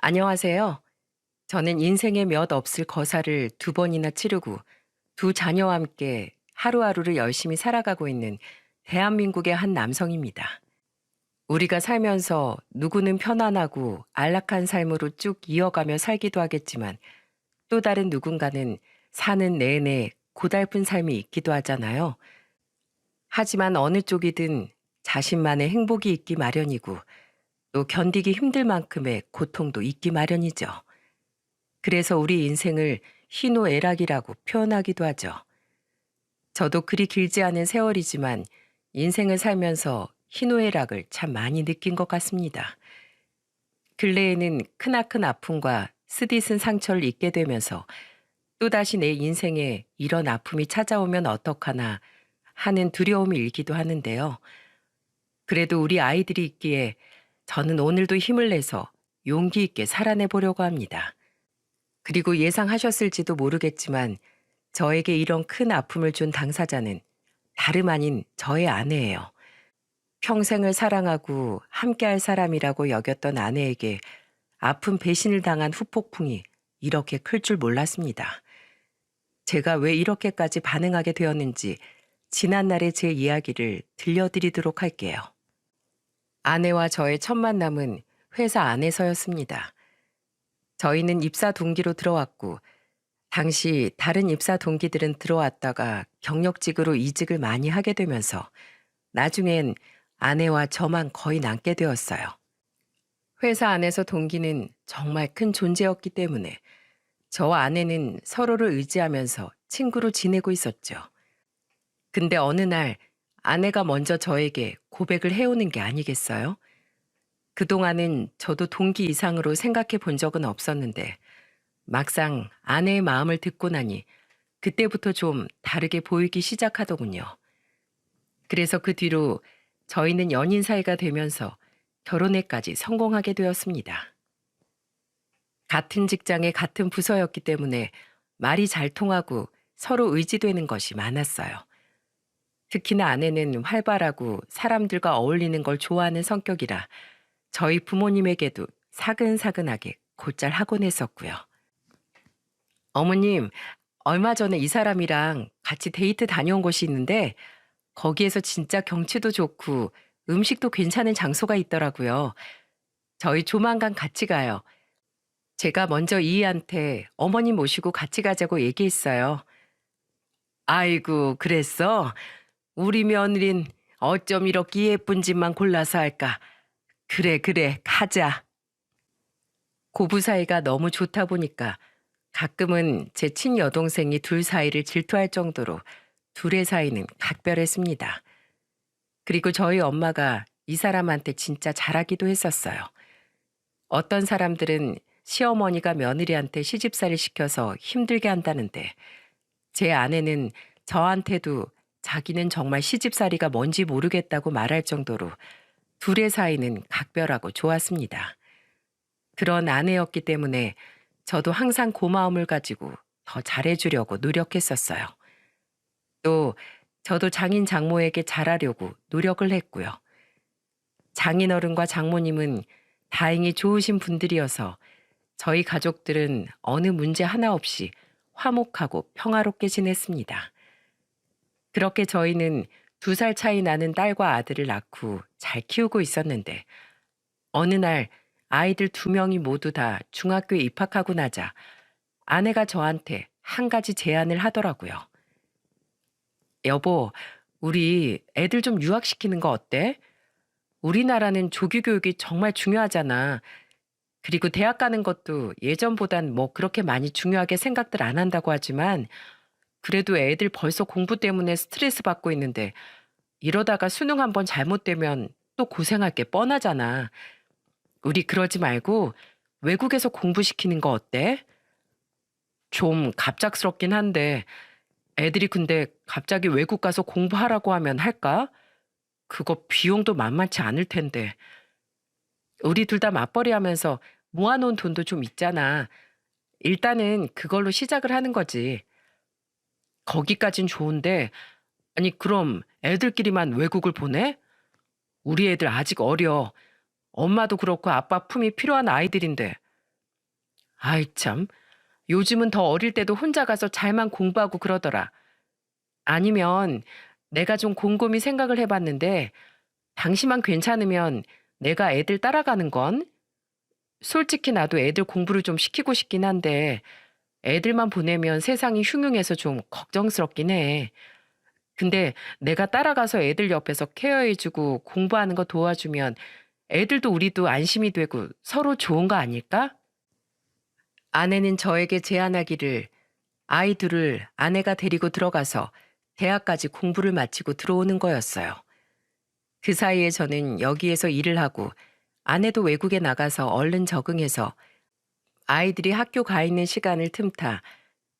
안녕하세요. 저는 인생에 몇 없을 거사를 두 번이나 치르고 두 자녀와 함께 하루하루를 열심히 살아가고 있는 대한민국의 한 남성입니다. 우리가 살면서 누구는 편안하고 안락한 삶으로 쭉 이어가며 살기도 하겠지만 또 다른 누군가는 사는 내내 고달픈 삶이 있기도 하잖아요. 하지만 어느 쪽이든 자신만의 행복이 있기 마련이고 또 견디기 힘들 만큼의 고통도 있기 마련이죠. 그래서 우리 인생을 희노애락이라고 표현하기도 하죠. 저도 그리 길지 않은 세월이지만 인생을 살면서 희노애락을 참 많이 느낀 것 같습니다. 근래에는 크나큰 아픔과 쓰디쓴 상처를 입게 되면서 또다시 내 인생에 이런 아픔이 찾아오면 어떡하나 하는 두려움이 일기도 하는데요. 그래도 우리 아이들이 있기에 저는 오늘도 힘을 내서 용기 있게 살아내 보려고 합니다. 그리고 예상하셨을지도 모르겠지만 저에게 이런 큰 아픔을 준 당사자는 다름 아닌 저의 아내예요. 평생을 사랑하고 함께할 사람이라고 여겼던 아내에게 아픈 배신을 당한 후폭풍이 이렇게 클 줄 몰랐습니다. 제가 왜 이렇게까지 반응하게 되었는지 지난날의 제 이야기를 들려드리도록 할게요. 아내와 저의 첫 만남은 회사 안에서였습니다. 저희는 입사 동기로 들어왔고 당시 다른 입사 동기들은 들어왔다가 경력직으로 이직을 많이 하게 되면서 나중엔 아내와 저만 거의 남게 되었어요. 회사 안에서 동기는 정말 큰 존재였기 때문에 저와 아내는 서로를 의지하면서 친구로 지내고 있었죠. 근데 어느 날 아내가 먼저 저에게 고백을 해오는 게 아니겠어요? 그동안은 저도 동기 이상으로 생각해 본 적은 없었는데 막상 아내의 마음을 듣고 나니 그때부터 좀 다르게 보이기 시작하더군요. 그래서 그 뒤로 저희는 연인 사이가 되면서 결혼에까지 성공하게 되었습니다. 같은 직장의 같은 부서였기 때문에 말이 잘 통하고 서로 의지되는 것이 많았어요. 특히나 아내는 활발하고 사람들과 어울리는 걸 좋아하는 성격이라 저희 부모님에게도 사근사근하게 곧잘 하곤 했었고요. 어머님, 얼마 전에 이 사람이랑 같이 데이트 다녀온 곳이 있는데 거기에서 진짜 경치도 좋고 음식도 괜찮은 장소가 있더라고요. 저희 조만간 같이 가요. 제가 먼저 이희한테 어머님 모시고 같이 가자고 얘기했어요. 아이고, 그랬어? 우리 며느린 어쩜 이렇게 예쁜 집만 골라서 할까? 그래, 그래, 가자. 고부 사이가 너무 좋다 보니까 가끔은 제 친여동생이 둘 사이를 질투할 정도로 둘의 사이는 각별했습니다. 그리고 저희 엄마가 이 사람한테 진짜 잘하기도 했었어요. 어떤 사람들은 시어머니가 며느리한테 시집살이 시켜서 힘들게 한다는데 제 아내는 저한테도 자기는 정말 시집살이가 뭔지 모르겠다고 말할 정도로 둘의 사이는 각별하고 좋았습니다. 그런 아내였기 때문에 저도 항상 고마움을 가지고 더 잘해주려고 노력했었어요. 또 저도 장인 장모에게 잘하려고 노력을 했고요. 장인어른과 장모님은 다행히 좋으신 분들이어서 저희 가족들은 어느 문제 하나 없이 화목하고 평화롭게 지냈습니다. 그렇게 저희는 2살 차이 나는 딸과 아들을 낳고 잘 키우고 있었는데 어느 날 아이들 2명이 모두 다 중학교에 입학하고 나자 아내가 저한테 한 가지 제안을 하더라고요. 여보, 우리 애들 좀 유학시키는 거 어때? 우리나라는 조기 교육이 정말 중요하잖아. 그리고 대학 가는 것도 예전보단 뭐 그렇게 많이 중요하게 생각들 안 한다고 하지만 그래도 애들 벌써 공부 때문에 스트레스 받고 있는데 이러다가 수능 한번 잘못되면 또 고생할 게 뻔하잖아. 우리 그러지 말고 외국에서 공부시키는 거 어때? 좀 갑작스럽긴 한데 애들이 근데 갑자기 외국 가서 공부하라고 하면 할까? 그거 비용도 만만치 않을 텐데. 우리 둘 다 맞벌이 하면서 모아놓은 돈도 좀 있잖아. 일단은 그걸로 시작을 하는 거지. 거기까진 좋은데, 아니, 그럼 애들끼리만 외국을 보내? 우리 애들 아직 어려. 엄마도 그렇고 아빠 품이 필요한 아이들인데. 아이 참. 요즘은 더 어릴 때도 혼자 가서 잘만 공부하고 그러더라. 아니면 내가 좀 곰곰이 생각을 해봤는데 당시만 괜찮으면 내가 애들 따라가는 건? 솔직히 나도 애들 공부를 좀 시키고 싶긴 한데 애들만 보내면 세상이 흉흉해서 좀 걱정스럽긴 해. 근데 내가 따라가서 애들 옆에서 케어해주고 공부하는 거 도와주면 애들도 우리도 안심이 되고 서로 좋은 거 아닐까? 아내는 저에게 제안하기를 아이 둘을 아내가 데리고 들어가서 대학까지 공부를 마치고 들어오는 거였어요. 그 사이에 저는 여기에서 일을 하고 아내도 외국에 나가서 얼른 적응해서 아이들이 학교 가 있는 시간을 틈타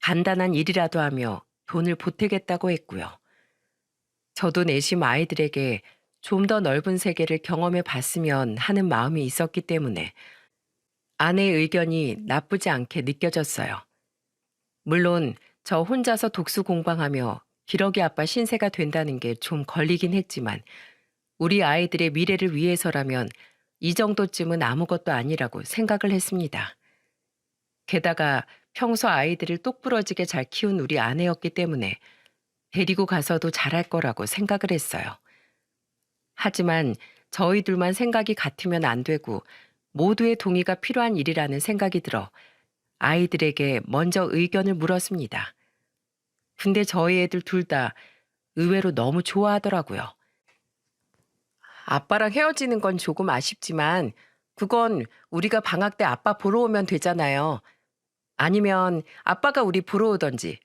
간단한 일이라도 하며 돈을 보태겠다고 했고요. 저도 내심 아이들에게 좀 더 넓은 세계를 경험해 봤으면 하는 마음이 있었기 때문에 아내의 의견이 나쁘지 않게 느껴졌어요. 물론 저 혼자서 독수 공방하며 기러기 아빠 신세가 된다는 게 좀 걸리긴 했지만 우리 아이들의 미래를 위해서라면 이 정도쯤은 아무것도 아니라고 생각을 했습니다. 게다가 평소 아이들을 똑부러지게 잘 키운 우리 아내였기 때문에 데리고 가서도 잘할 거라고 생각을 했어요. 하지만 저희 둘만 생각이 같으면 안 되고 모두의 동의가 필요한 일이라는 생각이 들어 아이들에게 먼저 의견을 물었습니다. 근데 저희 애들 둘 다 의외로 너무 좋아하더라고요. 아빠랑 헤어지는 건 조금 아쉽지만 그건 우리가 방학 때 아빠 보러 오면 되잖아요. 아니면 아빠가 우리 보러 오던지.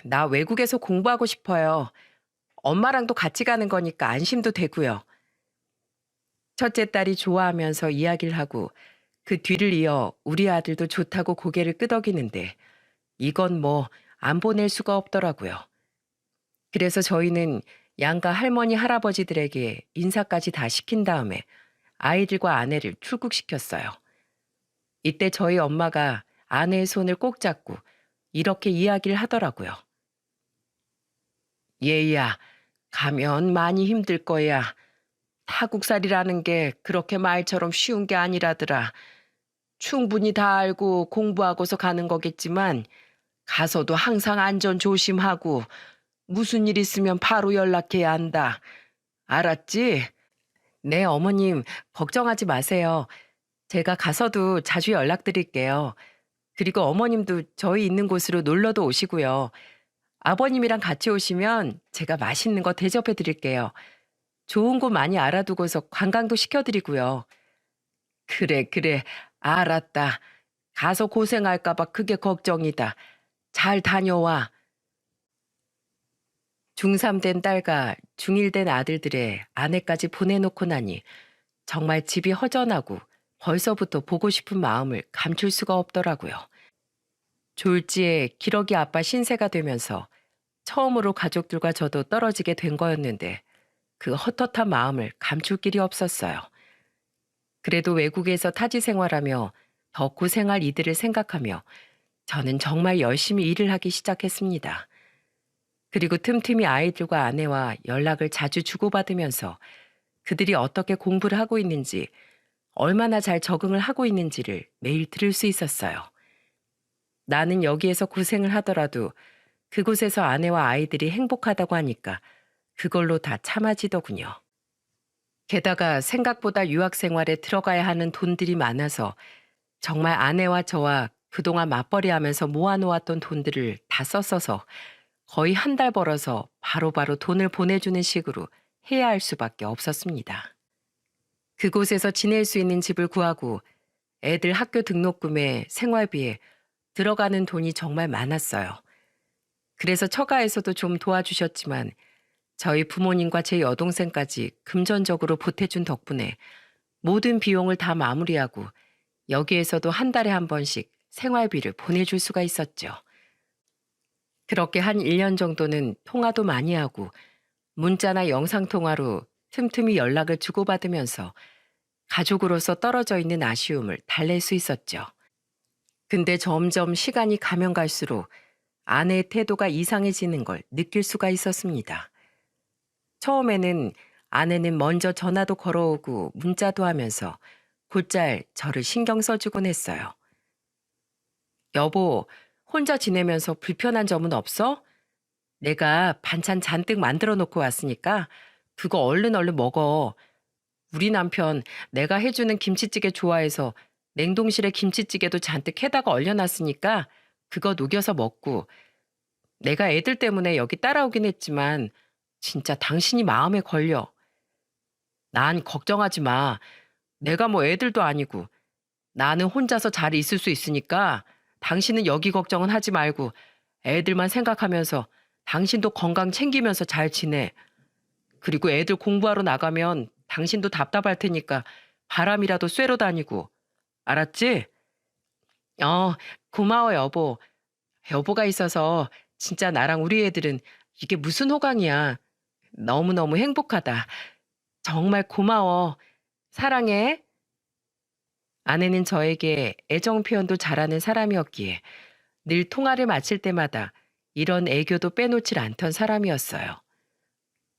나 외국에서 공부하고 싶어요. 엄마랑도 같이 가는 거니까 안심도 되고요. 첫째 딸이 좋아하면서 이야기를 하고 그 뒤를 이어 우리 아들도 좋다고 고개를 끄덕이는데 이건 뭐 안 보낼 수가 없더라고요. 그래서 저희는 양가 할머니 할아버지들에게 인사까지 다 시킨 다음에 아이들과 아내를 출국시켰어요. 이때 저희 엄마가 아내의 손을 꼭 잡고 이렇게 이야기를 하더라고요. 얘야, 가면 많이 힘들 거야. 타국살이라는 게 그렇게 말처럼 쉬운 게 아니라더라. 충분히 다 알고 공부하고서 가는 거겠지만 가서도 항상 안전 조심하고 무슨 일 있으면 바로 연락해야 한다. 알았지? 네, 어머님, 걱정하지 마세요. 제가 가서도 자주 연락드릴게요. 그리고 어머님도 저희 있는 곳으로 놀러도 오시고요. 아버님이랑 같이 오시면 제가 맛있는 거 대접해 드릴게요. 좋은 곳 많이 알아두고서 관광도 시켜드리고요. 그래, 그래. 알았다. 가서 고생할까봐 그게 걱정이다. 잘 다녀와. 중3 된 딸과 중1 된 아들들의 아내까지 보내놓고 나니 정말 집이 허전하고 벌써부터 보고 싶은 마음을 감출 수가 없더라고요. 졸지에 기러기 아빠 신세가 되면서 처음으로 가족들과 저도 떨어지게 된 거였는데 그 헛헛한 마음을 감출 길이 없었어요. 그래도 외국에서 타지 생활하며 더 고생할 이들을 생각하며 저는 정말 열심히 일을 하기 시작했습니다. 그리고 틈틈이 아이들과 아내와 연락을 자주 주고받으면서 그들이 어떻게 공부를 하고 있는지, 얼마나 잘 적응을 하고 있는지를 매일 들을 수 있었어요. 나는 여기에서 고생을 하더라도 그곳에서 아내와 아이들이 행복하다고 하니까 그걸로 다 참아지더군요. 게다가 생각보다 유학 생활에 들어가야 하는 돈들이 많아서 정말 아내와 저와 그동안 맞벌이 하면서 모아놓았던 돈들을 다 썼어서 거의 한 달 벌어서 바로바로 돈을 보내주는 식으로 해야 할 수밖에 없었습니다. 그곳에서 지낼 수 있는 집을 구하고 애들 학교 등록금에 생활비에 들어가는 돈이 정말 많았어요. 그래서 처가에서도 좀 도와주셨지만 저희 부모님과 제 여동생까지 금전적으로 보태준 덕분에 모든 비용을 다 마무리하고 여기에서도 한 달에 한 번씩 생활비를 보내줄 수가 있었죠. 그렇게 한 1년 정도는 통화도 많이 하고 문자나 영상통화로 틈틈이 연락을 주고받으면서 가족으로서 떨어져 있는 아쉬움을 달랠 수 있었죠. 근데 점점 시간이 가면 갈수록 아내의 태도가 이상해지는 걸 느낄 수가 있었습니다. 처음에는 아내는 먼저 전화도 걸어오고 문자도 하면서 곧잘 저를 신경 써주곤 했어요. 여보, 혼자 지내면서 불편한 점은 없어? 내가 반찬 잔뜩 만들어 놓고 왔으니까 그거 얼른 먹어. 우리 남편 내가 해주는 김치찌개 좋아해서 냉동실에 김치찌개도 잔뜩 해다가 얼려놨으니까 그거 녹여서 먹고 내가 애들 때문에 여기 따라오긴 했지만 진짜 당신이 마음에 걸려. 난 걱정하지 마. 내가 뭐 애들도 아니고 나는 혼자서 잘 있을 수 있으니까 당신은 여기 걱정은 하지 말고 애들만 생각하면서 당신도 건강 챙기면서 잘 지내. 그리고 애들 공부하러 나가면 당신도 답답할 테니까 바람이라도 쐬러 다니고. 알았지? 어, 고마워, 여보. 여보가 있어서 진짜 나랑 우리 애들은 이게 무슨 호강이야. 너무너무 행복하다. 정말 고마워. 사랑해. 아내는 저에게 애정 표현도 잘하는 사람이었기에 늘 통화를 마칠 때마다 이런 애교도 빼놓질 않던 사람이었어요.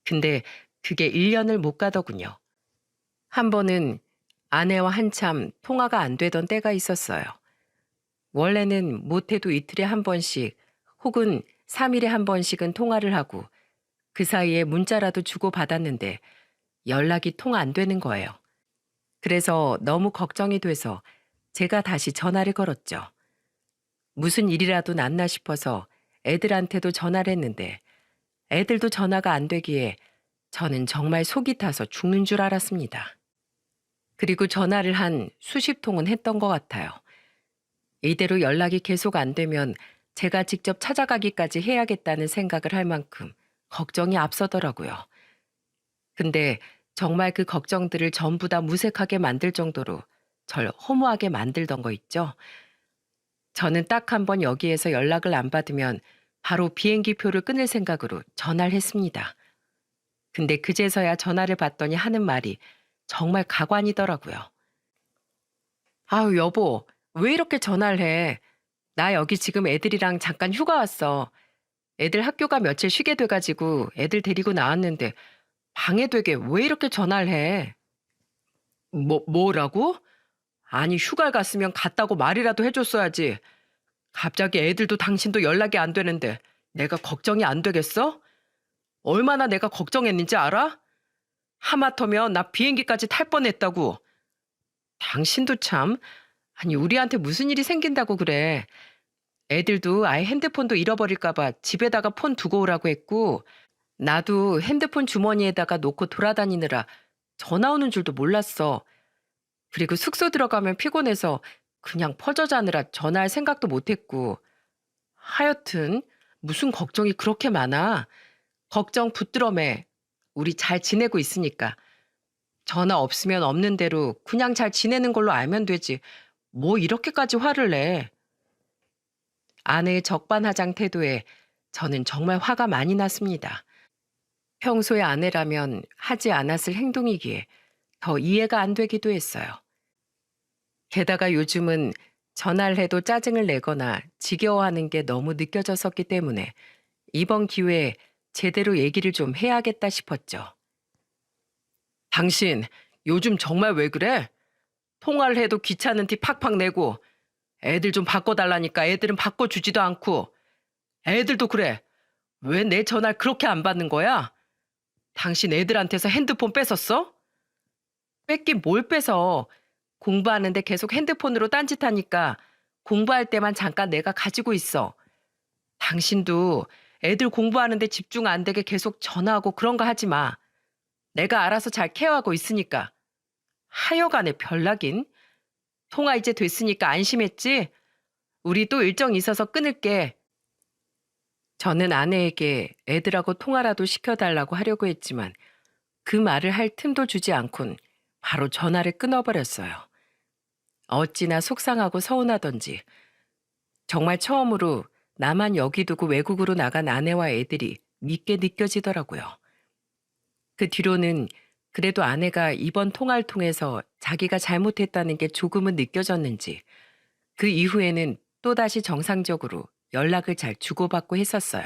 근데 그게 1년을 못 가더군요. 한 번은 아내와 한참 통화가 안 되던 때가 있었어요. 원래는 못해도 이틀에 한 번씩 혹은 3일에 한 번씩은 통화를 하고 그 사이에 문자라도 주고받았는데 연락이 통 안 되는 거예요. 그래서 너무 걱정이 돼서 제가 다시 전화를 걸었죠. 무슨 일이라도 났나 싶어서 애들한테도 전화를 했는데 애들도 전화가 안 되기에 저는 정말 속이 타서 죽는 줄 알았습니다. 그리고 전화를 한 수십 통은 했던 것 같아요. 이대로 연락이 계속 안 되면 제가 직접 찾아가기까지 해야겠다는 생각을 할 만큼 걱정이 앞서더라고요. 근데 정말 그 걱정들을 전부 다 무색하게 만들 정도로 절 허무하게 만들던 거 있죠? 저는 딱 한 번 여기에서 연락을 안 받으면 바로 비행기 표를 끊을 생각으로 전화를 했습니다. 근데 그제서야 전화를 받더니 하는 말이 정말 가관이더라고요. 아유, 여보, 왜 이렇게 전화를 해? 나 여기 지금 애들이랑 잠깐 휴가 왔어. 애들 학교가 며칠 쉬게 돼가지고 애들 데리고 나왔는데 방해되게 왜 이렇게 전화를 해? 뭐라고? 아니, 휴가를 갔으면 갔다고 말이라도 해줬어야지. 갑자기 애들도 당신도 연락이 안 되는데 내가 걱정이 안 되겠어? 얼마나 내가 걱정했는지 알아? 하마터면 나 비행기까지 탈 뻔했다고. 당신도 참, 아니, 우리한테 무슨 일이 생긴다고 그래. 애들도 아예 핸드폰도 잃어버릴까봐 집에다가 폰 두고 오라고 했고, 나도 핸드폰 주머니에다가 놓고 돌아다니느라 전화 오는 줄도 몰랐어. 그리고 숙소 들어가면 피곤해서 그냥 퍼져 자느라 전화할 생각도 못했고. 하여튼 무슨 걱정이 그렇게 많아. 걱정 붙들어 매. 우리 잘 지내고 있으니까. 전화 없으면 없는 대로 그냥 잘 지내는 걸로 알면 되지. 뭐 이렇게까지 화를 내. 아내의 적반하장 태도에 저는 정말 화가 많이 났습니다. 평소에 아내라면 하지 않았을 행동이기에 더 이해가 안 되기도 했어요. 게다가 요즘은 전화를 해도 짜증을 내거나 지겨워하는 게 너무 느껴졌었기 때문에 이번 기회에 제대로 얘기를 좀 해야겠다 싶었죠. 당신 요즘 정말 왜 그래? 통화를 해도 귀찮은 티 팍팍 내고 애들 좀 바꿔달라니까 애들은 바꿔주지도 않고 애들도 그래. 왜 내 전화를 그렇게 안 받는 거야? 당신 애들한테서 핸드폰 뺏었어? 뺏긴 뭘 뺏어? 공부하는데 계속 핸드폰으로 딴짓하니까 공부할 때만 잠깐 내가 가지고 있어. 당신도 애들 공부하는데 집중 안 되게 계속 전화하고 그런 거 하지 마. 내가 알아서 잘 케어하고 있으니까. 하여간에 별나긴. 통화 이제 됐으니까 안심했지? 우리 또 일정 있어서 끊을게. 저는 아내에게 애들하고 통화라도 시켜달라고 하려고 했지만 그 말을 할 틈도 주지 않곤 바로 전화를 끊어버렸어요. 어찌나 속상하고 서운하던지 정말 처음으로 나만 여기 두고 외국으로 나간 아내와 애들이 믿게 느껴지더라고요. 그 뒤로는 그래도 아내가 이번 통화를 통해서 자기가 잘못했다는 게 조금은 느껴졌는지 그 이후에는 또다시 정상적으로 연락을 잘 주고받고 했었어요.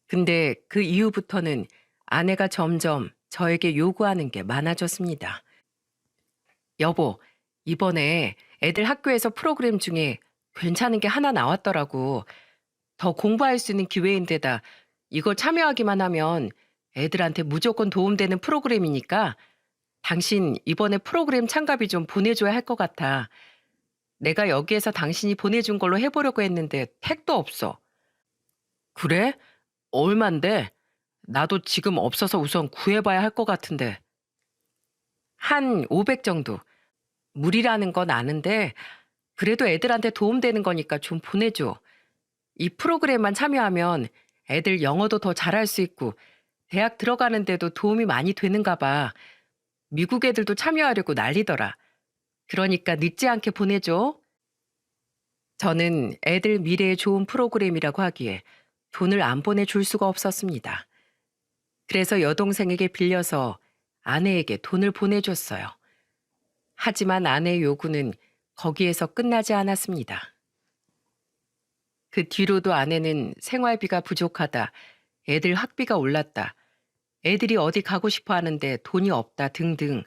근데 그 이후부터는 아내가 점점 저에게 요구하는 게 많아졌습니다. 여보, 이번에 애들 학교에서 프로그램 중에 괜찮은 게 하나 나왔더라고. 더 공부할 수 있는 기회인데다 이거 참여하기만 하면 애들한테 무조건 도움되는 프로그램이니까 당신 이번에 프로그램 참가비 좀 보내줘야 할 것 같아. 내가 여기에서 당신이 보내준 걸로 해보려고 했는데 택도 없어. 그래? 얼만데? 나도 지금 없어서 우선 구해봐야 할 것 같은데. 한 500 정도. 무리라는 건 아는데 그래도 애들한테 도움되는 거니까 좀 보내줘. 이 프로그램만 참여하면 애들 영어도 더 잘할 수 있고 대학 들어가는데도 도움이 많이 되는가 봐. 미국 애들도 참여하려고 난리더라. 그러니까 늦지 않게 보내줘. 저는 애들 미래에 좋은 프로그램이라고 하기에 돈을 안 보내줄 수가 없었습니다. 그래서 여동생에게 빌려서 아내에게 돈을 보내줬어요. 하지만 아내의 요구는 거기에서 끝나지 않았습니다. 그 뒤로도 아내는 생활비가 부족하다, 애들 학비가 올랐다, 애들이 어디 가고 싶어 하는데 돈이 없다 등등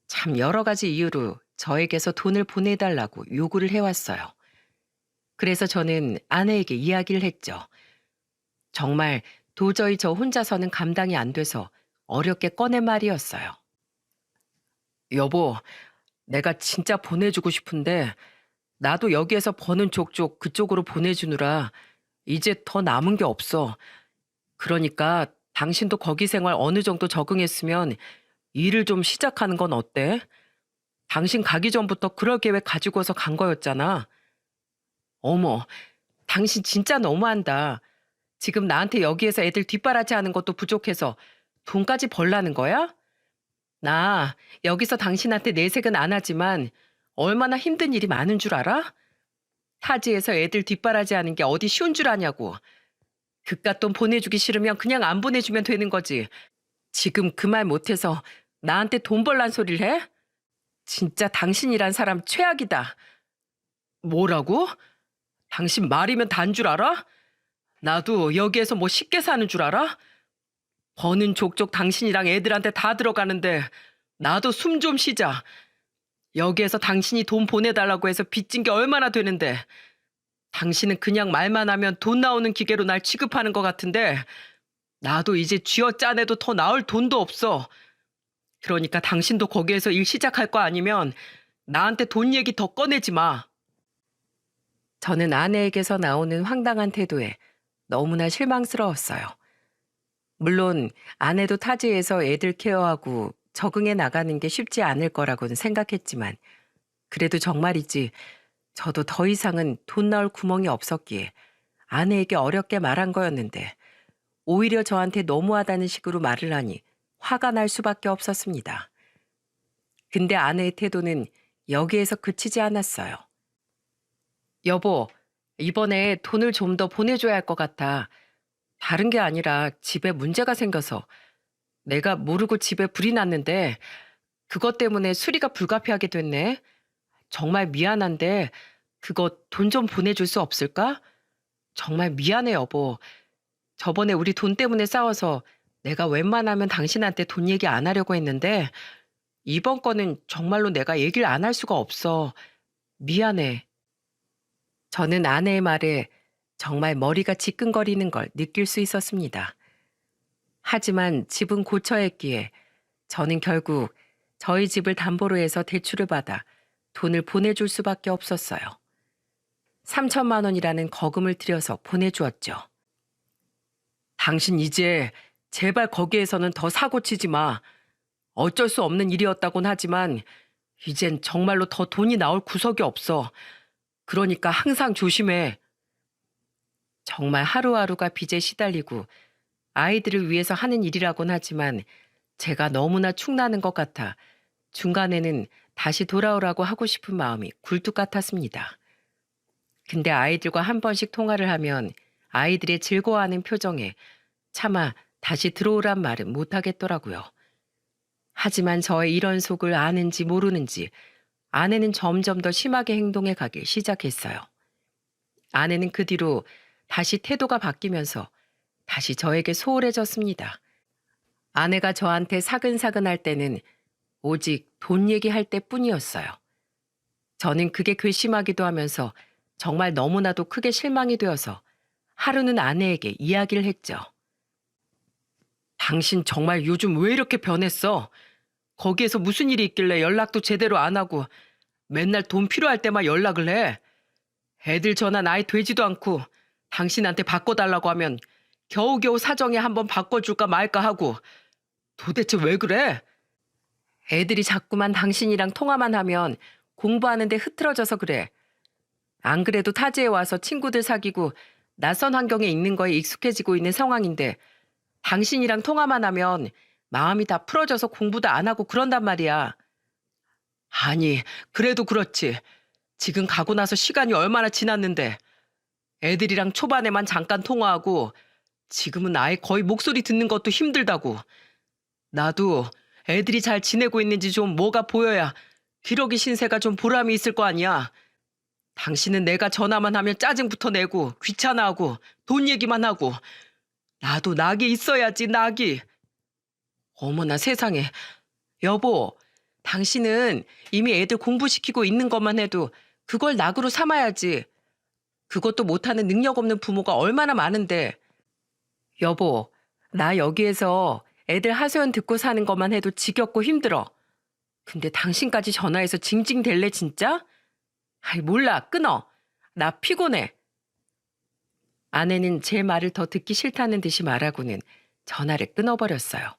참 여러 가지 이유로 저에게서 돈을 보내달라고 요구를 해왔어요. 그래서 저는 아내에게 이야기를 했죠. 정말 도저히 저 혼자서는 감당이 안 돼서 어렵게 꺼낸 말이었어요. 여보, 내가 진짜 보내주고 싶은데 나도 여기에서 버는 족족 그쪽으로 보내주느라 이제 더 남은 게 없어. 그러니까 당신도 거기 생활 어느 정도 적응했으면 일을 좀 시작하는 건 어때? 당신 가기 전부터 그럴 계획 가지고서 간 거였잖아. 어머, 당신 진짜 너무한다. 지금 나한테 여기에서 애들 뒷바라지 하는 것도 부족해서 돈까지 벌라는 거야? 나 여기서 당신한테 내색은 안 하지만 얼마나 힘든 일이 많은 줄 알아? 타지에서 애들 뒷바라지 하는 게 어디 쉬운 줄 아냐고. 그깟 돈 보내주기 싫으면 그냥 안 보내주면 되는 거지. 지금 그 말 못해서 나한테 돈 벌란 소리를 해? 진짜 당신이란 사람 최악이다. 뭐라고? 당신 말이면 단 줄 알아? 나도 여기에서 뭐 쉽게 사는 줄 알아? 버는 족족 당신이랑 애들한테 다 들어가는데 나도 숨 좀 쉬자. 여기에서 당신이 돈 보내달라고 해서 빚진 게 얼마나 되는데 당신은 그냥 말만 하면 돈 나오는 기계로 날 취급하는 것 같은데 나도 이제 쥐어짜내도 더 나올 돈도 없어. 그러니까 당신도 거기에서 일 시작할 거 아니면 나한테 돈 얘기 더 꺼내지 마. 저는 아내에게서 나오는 황당한 태도에 너무나 실망스러웠어요. 물론 아내도 타지에서 애들 케어하고 적응해 나가는 게 쉽지 않을 거라고는 생각했지만 그래도 정말이지 저도 더 이상은 돈 나올 구멍이 없었기에 아내에게 어렵게 말한 거였는데 오히려 저한테 너무하다는 식으로 말을 하니 화가 날 수밖에 없었습니다. 근데 아내의 태도는 여기에서 그치지 않았어요. 여보, 이번에 돈을 좀 더 보내줘야 할 것 같아. 다른 게 아니라 집에 문제가 생겨서 내가 모르고 집에 불이 났는데 그것 때문에 수리가 불가피하게 됐네. 정말 미안한데 그거 돈 좀 보내줄 수 없을까? 정말 미안해 여보. 저번에 우리 돈 때문에 싸워서 내가 웬만하면 당신한테 돈 얘기 안 하려고 했는데 이번 거는 정말로 내가 얘기를 안 할 수가 없어. 미안해. 저는 아내의 말에 정말 머리가 지끈거리는 걸 느낄 수 있었습니다. 하지만 집은 고쳐 했기에 저는 결국 저희 집을 담보로 해서 대출을 받아 돈을 보내줄 수밖에 없었어요. 3천만 원이라는 거금을 들여서 보내주었죠. 당신 이제 제발 거기에서는 더 사고 치지 마. 어쩔 수 없는 일이었다곤 하지만 이젠 정말로 더 돈이 나올 구석이 없어. 그러니까 항상 조심해. 정말 하루하루가 빚에 시달리고 아이들을 위해서 하는 일이라곤 하지만 제가 너무나 축나는 것 같아 중간에는 다시 돌아오라고 하고 싶은 마음이 굴뚝 같았습니다. 근데 아이들과 한 번씩 통화를 하면 아이들의 즐거워하는 표정에 차마 다시 들어오란 말은 못하겠더라고요. 하지만 저의 이런 속을 아는지 모르는지 아내는 점점 더 심하게 행동해 가길 시작했어요. 아내는 그 뒤로 다시 태도가 바뀌면서 다시 저에게 소홀해졌습니다. 아내가 저한테 사근사근 할 때는 오직 돈 얘기할 때뿐이었어요. 저는 그게 괘씸하기도 하면서 정말 너무나도 크게 실망이 되어서 하루는 아내에게 이야기를 했죠. 당신 정말 요즘 왜 이렇게 변했어? 거기에서 무슨 일이 있길래 연락도 제대로 안 하고 맨날 돈 필요할 때만 연락을 해. 애들 전화 아예 되지도 않고 당신한테 바꿔달라고 하면 겨우겨우 사정에 한번 바꿔줄까 말까 하고 도대체 왜 그래? 애들이 자꾸만 당신이랑 통화만 하면 공부하는데 흐트러져서 그래. 안 그래도 타지에 와서 친구들 사귀고 낯선 환경에 있는 거에 익숙해지고 있는 상황인데 당신이랑 통화만 하면 마음이 다 풀어져서 공부도 안 하고 그런단 말이야. 아니, 그래도 그렇지. 지금 가고 나서 시간이 얼마나 지났는데 애들이랑 초반에만 잠깐 통화하고 지금은 아예 거의 목소리 듣는 것도 힘들다고. 나도 애들이 잘 지내고 있는지 좀 뭐가 보여야 기러기 신세가 좀 보람이 있을 거 아니야. 당신은 내가 전화만 하면 짜증부터 내고 귀찮아하고 돈 얘기만 하고 나도 낙이 있어야지 낙이. 어머나 세상에. 여보, 당신은 이미 애들 공부시키고 있는 것만 해도 그걸 낙으로 삼아야지. 그것도 못하는 능력 없는 부모가 얼마나 많은데. 여보, 나 여기에서 애들 하소연 듣고 사는 것만 해도 지겹고 힘들어. 근데 당신까지 전화해서 징징댈래 진짜? 아이 몰라, 끊어. 나 피곤해. 아내는 제 말을 더 듣기 싫다는 듯이 말하고는 전화를 끊어버렸어요.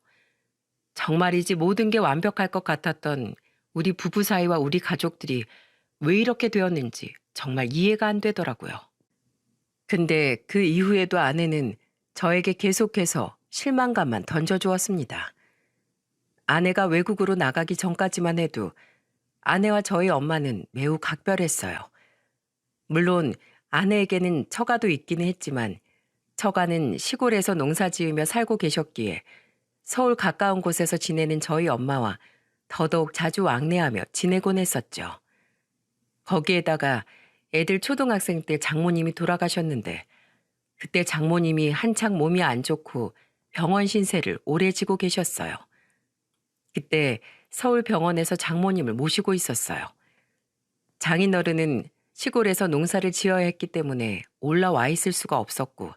정말이지 모든 게 완벽할 것 같았던 우리 부부 사이와 우리 가족들이 왜 이렇게 되었는지 정말 이해가 안 되더라고요. 근데 그 이후에도 아내는 저에게 계속해서 실망감만 던져주었습니다. 아내가 외국으로 나가기 전까지만 해도 아내와 저희 엄마는 매우 각별했어요. 물론 아내에게는 처가도 있기는 했지만 처가는 시골에서 농사 지으며 살고 계셨기에 서울 가까운 곳에서 지내는 저희 엄마와 더더욱 자주 왕래하며 지내곤 했었죠. 거기에다가 애들 초등학생 때 장모님이 돌아가셨는데 그때 장모님이 한창 몸이 안 좋고 병원 신세를 오래 지고 계셨어요. 그때 서울 병원에서 장모님을 모시고 있었어요. 장인어른은 시골에서 농사를 지어야 했기 때문에 올라와 있을 수가 없었고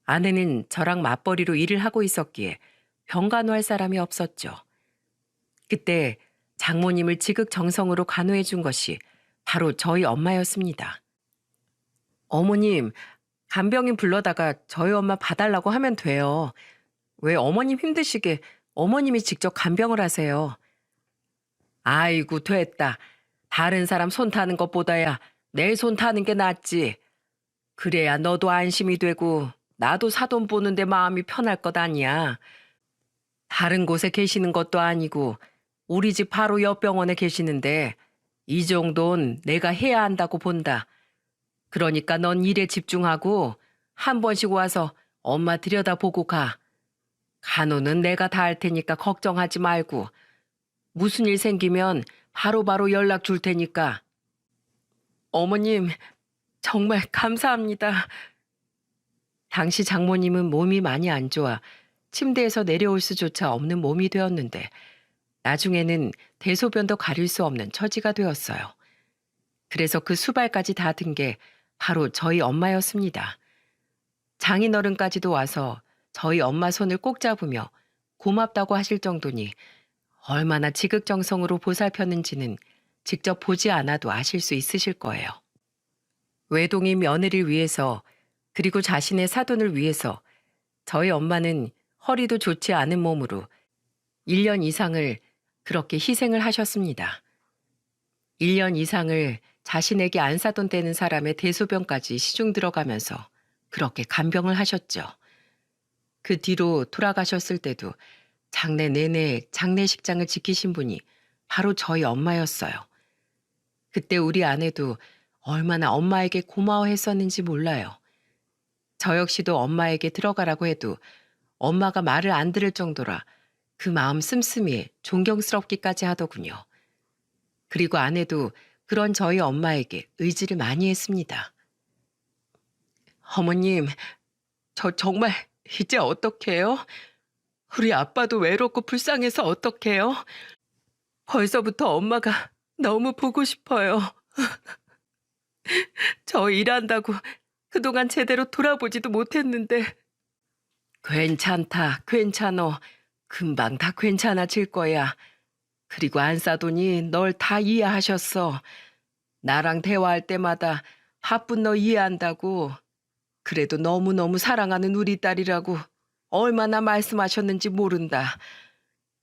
아내는 저랑 맞벌이로 일을 하고 있었기에 병간호할 사람이 없었죠. 그때 장모님을 지극정성으로 간호해 준 것이 바로 저희 엄마였습니다. 어머님, 간병인 불러다가 저희 엄마 봐달라고 하면 돼요. 왜 어머님 힘드시게 어머님이 직접 간병을 하세요. 아이고 됐다. 다른 사람 손 타는 것보다야 내 손 타는 게 낫지. 그래야 너도 안심이 되고 나도 사돈 보는데 마음이 편할 것 아니야. 다른 곳에 계시는 것도 아니고 우리 집 바로 옆 병원에 계시는데 이 정도는 내가 해야 한다고 본다. 그러니까 넌 일에 집중하고 한 번씩 와서 엄마 들여다보고 가. 간호는 내가 다 할 테니까 걱정하지 말고 무슨 일 생기면 바로바로 연락 줄 테니까. 어머님, 정말 감사합니다. 당시 장모님은 몸이 많이 안 좋아 침대에서 내려올 수조차 없는 몸이 되었는데 나중에는 대소변도 가릴 수 없는 처지가 되었어요. 그래서 그 수발까지 다 든 게 바로 저희 엄마였습니다. 장인어른까지도 와서 저희 엄마 손을 꼭 잡으며 고맙다고 하실 정도니 얼마나 지극정성으로 보살폈는지는 직접 보지 않아도 아실 수 있으실 거예요. 외동인 며느리를 위해서 그리고 자신의 사돈을 위해서 저희 엄마는 허리도 좋지 않은 몸으로 1년 이상을 그렇게 희생을 하셨습니다. 1년 이상을 자신에게 안 사돈 되는 사람의 대소변까지 시중 들어가면서 그렇게 간병을 하셨죠. 그 뒤로 돌아가셨을 때도 장례 내내 장례식장을 지키신 분이 바로 저희 엄마였어요. 그때 우리 아내도 얼마나 엄마에게 고마워했었는지 몰라요. 저 역시도 엄마에게 들어가라고 해도 엄마가 말을 안 들을 정도라 그 마음 씀씀이에 존경스럽기까지 하더군요. 그리고 아내도 그런 저희 엄마에게 의지를 많이 했습니다. 어머님, 저 정말 이제 어떡해요? 우리 아빠도 외롭고 불쌍해서 어떡해요? 벌써부터 엄마가 너무 보고 싶어요. 저 일한다고 그동안 제대로 돌아보지도 못했는데. 괜찮다, 괜찮어. 금방 다 괜찮아질 거야. 그리고 안사돈이 널 다 이해하셨어. 나랑 대화할 때마다 바쁜 너 이해한다고. 그래도 너무너무 사랑하는 우리 딸이라고 얼마나 말씀하셨는지 모른다.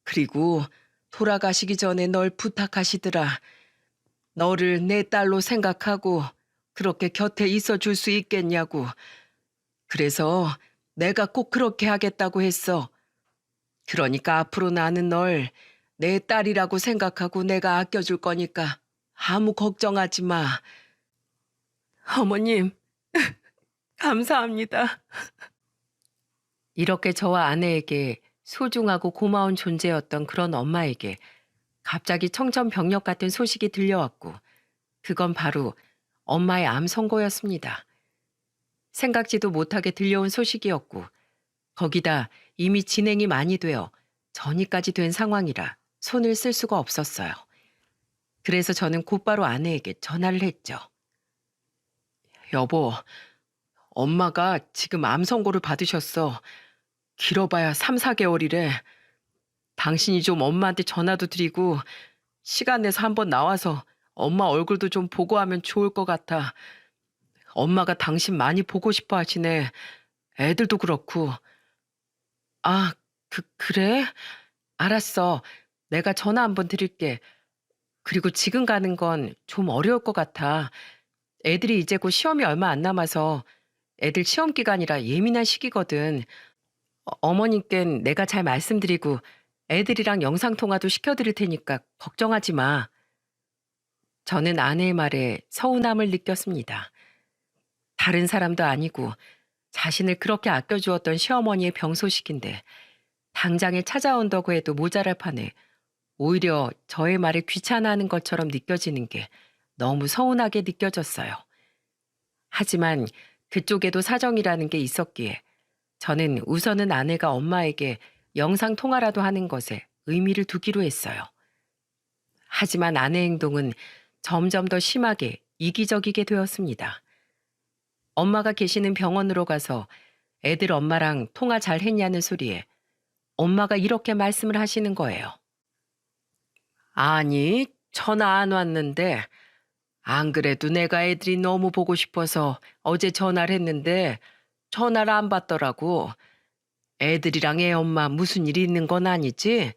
그리고 돌아가시기 전에 널 부탁하시더라. 너를 내 딸로 생각하고 그렇게 곁에 있어 줄 수 있겠냐고. 그래서 내가 꼭 그렇게 하겠다고 했어. 그러니까 앞으로 나는 널 내 딸이라고 생각하고 내가 아껴줄 거니까 아무 걱정하지 마. 어머님, 감사합니다. 이렇게 저와 아내에게 소중하고 고마운 존재였던 그런 엄마에게 갑자기 청천벽력 같은 소식이 들려왔고, 그건 바로 엄마의 암 선고였습니다. 생각지도 못하게 들려온 소식이었고, 거기다 이미 진행이 많이 되어 전이까지 된 상황이라 손을 쓸 수가 없었어요. 그래서 저는 곧바로 아내에게 전화를 했죠. 여보, 엄마가 지금 암 선고를 받으셨어. 길어봐야 3, 4개월이래. 당신이 좀 엄마한테 전화도 드리고 시간 내서 한번 나와서 엄마 얼굴도 좀 보고 하면 좋을 것 같아. 엄마가 당신 많이 보고 싶어 하시네. 애들도 그렇고. 아, 그래? 알았어. 내가 전화 한번 드릴게. 그리고 지금 가는 건 좀 어려울 것 같아. 애들이 이제 곧 시험이 얼마 안 남아서 애들 시험 기간이라 예민한 시기거든. 어머님껜 내가 잘 말씀드리고 애들이랑 영상통화도 시켜드릴 테니까 걱정하지 마. 저는 아내의 말에 서운함을 느꼈습니다. 다른 사람도 아니고 자신을 그렇게 아껴주었던 시어머니의 병 소식인데 당장에 찾아온다고 해도 모자랄 판에 오히려 저의 말에 귀찮아하는 것처럼 느껴지는 게 너무 서운하게 느껴졌어요. 하지만 그쪽에도 사정이라는 게 있었기에 저는 우선은 아내가 엄마에게 영상통화라도 하는 것에 의미를 두기로 했어요. 하지만 아내의 행동은 점점 더 심하게 이기적이게 되었습니다. 엄마가 계시는 병원으로 가서 애들 엄마랑 통화 잘 했냐는 소리에 엄마가 이렇게 말씀을 하시는 거예요. 아니, 전화 안 왔는데 안 그래도 내가 애들이 너무 보고 싶어서 어제 전화를 했는데 전화를 안 받더라고. 애들이랑 애 엄마 무슨 일이 있는 건 아니지?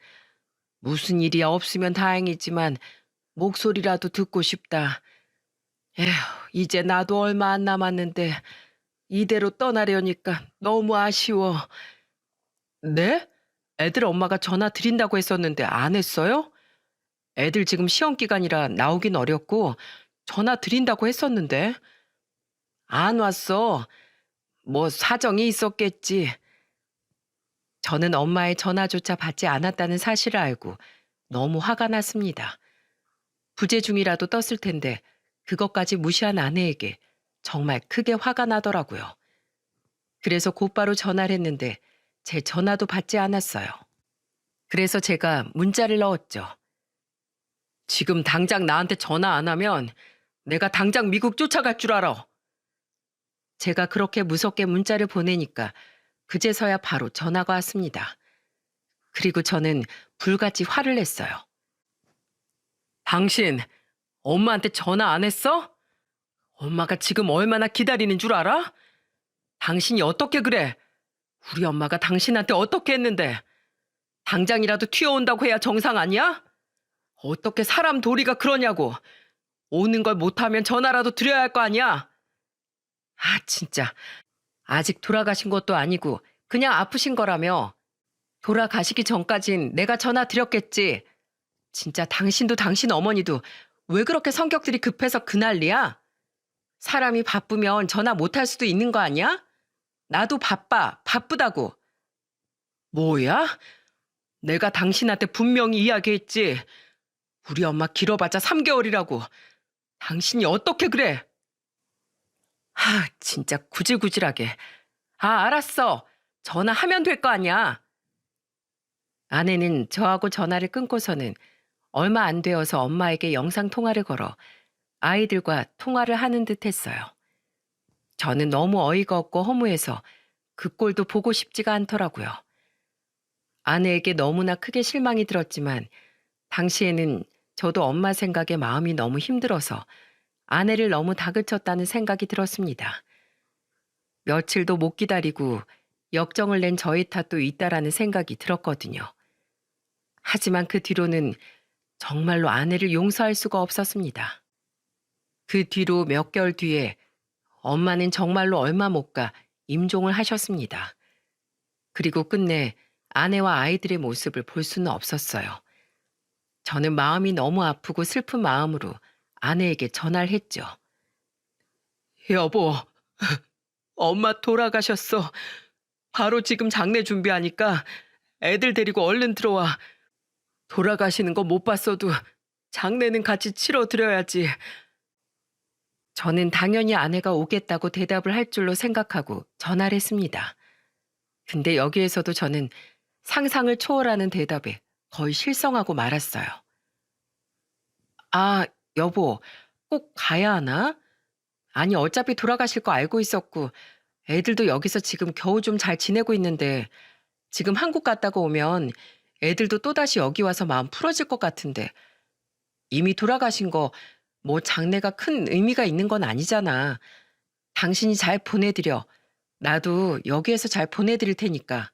무슨 일이 없으면 다행이지만 목소리라도 듣고 싶다. 에휴, 이제 나도 얼마 안 남았는데 이대로 떠나려니까 너무 아쉬워. 네? 애들 엄마가 전화 드린다고 했었는데 안 했어요? 애들 지금 시험 기간이라 나오긴 어렵고 전화 드린다고 했었는데. 안 왔어. 뭐 사정이 있었겠지. 저는 엄마의 전화조차 받지 않았다는 사실을 알고 너무 화가 났습니다. 부재 중이라도 떴을 텐데 그것까지 무시한 아내에게 정말 크게 화가 나더라고요. 그래서 곧바로 전화를 했는데 제 전화도 받지 않았어요. 그래서 제가 문자를 넣었죠. 지금 당장 나한테 전화 안 하면 내가 당장 미국 쫓아갈 줄 알아. 제가 그렇게 무섭게 문자를 보내니까 그제서야 바로 전화가 왔습니다. 그리고 저는 불같이 화를 냈어요. 당신 엄마한테 전화 안 했어? 엄마가 지금 얼마나 기다리는 줄 알아? 당신이 어떻게 그래? 우리 엄마가 당신한테 어떻게 했는데? 당장이라도 튀어온다고 해야 정상 아니야? 어떻게 사람 도리가 그러냐고. 오는 걸 못하면 전화라도 드려야 할 거 아니야? 아, 진짜. 아직 돌아가신 것도 아니고 그냥 아프신 거라며. 돌아가시기 전까진 내가 전화 드렸겠지. 진짜 당신도 당신 어머니도 왜 그렇게 성격들이 급해서 그 난리야? 사람이 바쁘면 전화 못할 수도 있는 거 아니야? 나도 바쁘다고. 뭐야? 내가 당신한테 분명히 이야기했지. 우리 엄마 길어봤자 3개월이라고. 당신이 어떻게 그래? 진짜 구질구질하게. 알았어. 전화하면 될 거 아니야. 아내는 저하고 전화를 끊고서는 얼마 안 되어서 엄마에게 영상통화를 걸어 아이들과 통화를 하는 듯 했어요. 저는 너무 어이가 없고 허무해서 그 꼴도 보고 싶지가 않더라고요. 아내에게 너무나 크게 실망이 들었지만 당시에는 저도 엄마 생각에 마음이 너무 힘들어서 아내를 너무 다그쳤다는 생각이 들었습니다. 며칠도 못 기다리고 역정을 낸 저의 탓도 있다라는 생각이 들었거든요. 하지만 그 뒤로는 정말로 아내를 용서할 수가 없었습니다. 그 뒤로 몇 개월 뒤에 엄마는 정말로 얼마 못 가 임종을 하셨습니다. 그리고 끝내 아내와 아이들의 모습을 볼 수는 없었어요. 저는 마음이 너무 아프고 슬픈 마음으로 아내에게 전화를 했죠. 여보, 엄마 돌아가셨어. 바로 지금 장례 준비하니까 애들 데리고 얼른 들어와. 돌아가시는 거 못 봤어도 장례는 같이 치러드려야지. 저는 당연히 아내가 오겠다고 대답을 할 줄로 생각하고 전화를 했습니다. 근데 여기에서도 저는 상상을 초월하는 대답에 거의 실성하고 말았어요. 아, 여보, 꼭 가야 하나? 아니, 어차피 돌아가실 거 알고 있었고, 애들도 여기서 지금 겨우 좀 잘 지내고 있는데, 지금 한국 갔다가 오면 애들도 또다시 여기 와서 마음 풀어질 것 같은데, 이미 돌아가신 거 뭐 장래가 큰 의미가 있는 건 아니잖아. 당신이 잘 보내드려. 나도 여기에서 잘 보내드릴 테니까.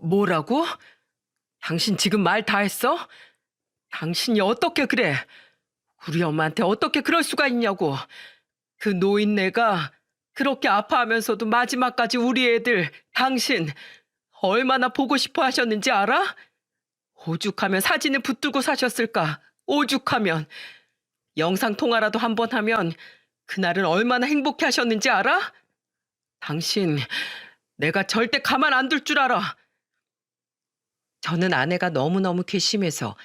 뭐라고? 당신 지금 말 다 했어? 당신이 어떻게 그래? 우리 엄마한테 어떻게 그럴 수가 있냐고. 그 노인네가 그렇게 아파하면서도 마지막까지 우리 애들, 당신 얼마나 보고 싶어 하셨는지 알아? 오죽하면 사진을 붙들고 사셨을까? 오죽하면. 영상통화라도 한번 하면 그날은 얼마나 행복해 하셨는지 알아? 당신, 내가 절대 가만 안 둘 줄 알아. 저는 아내가 너무너무 괘씸해서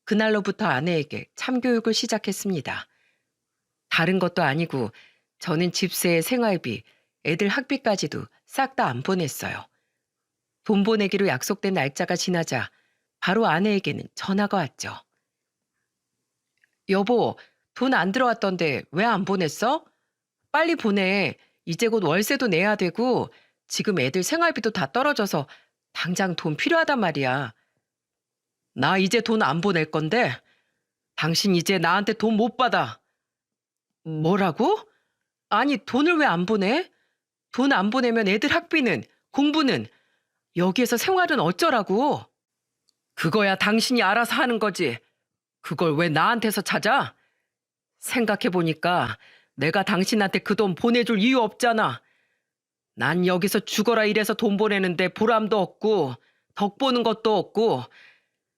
그날로부터 아내에게 참교육을 시작했습니다. 다른 것도 아니고 저는 집세, 생활비, 애들 학비까지도 싹 다 안 보냈어요. 돈 보내기로 약속된 날짜가 지나자 바로 아내에게는 전화가 왔죠. 여보, 돈 안 들어왔던데 왜 안 보냈어? 빨리 보내. 이제 곧 월세도 내야 되고 지금 애들 생활비도 다 떨어져서 당장 돈 필요하단 말이야. 나 이제 돈 안 보낼 건데 당신 이제 나한테 돈 못 받아. 뭐라고? 아니, 돈을 왜 안 보내? 돈 안 보내면 애들 학비는, 공부는, 여기에서 생활은 어쩌라고? 그거야 당신이 알아서 하는 거지. 그걸 왜 나한테서 찾아? 생각해보니까 내가 당신한테 그 돈 보내줄 이유 없잖아. 난 여기서 죽어라 이래서 돈 보내는데 보람도 없고 덕 보는 것도 없고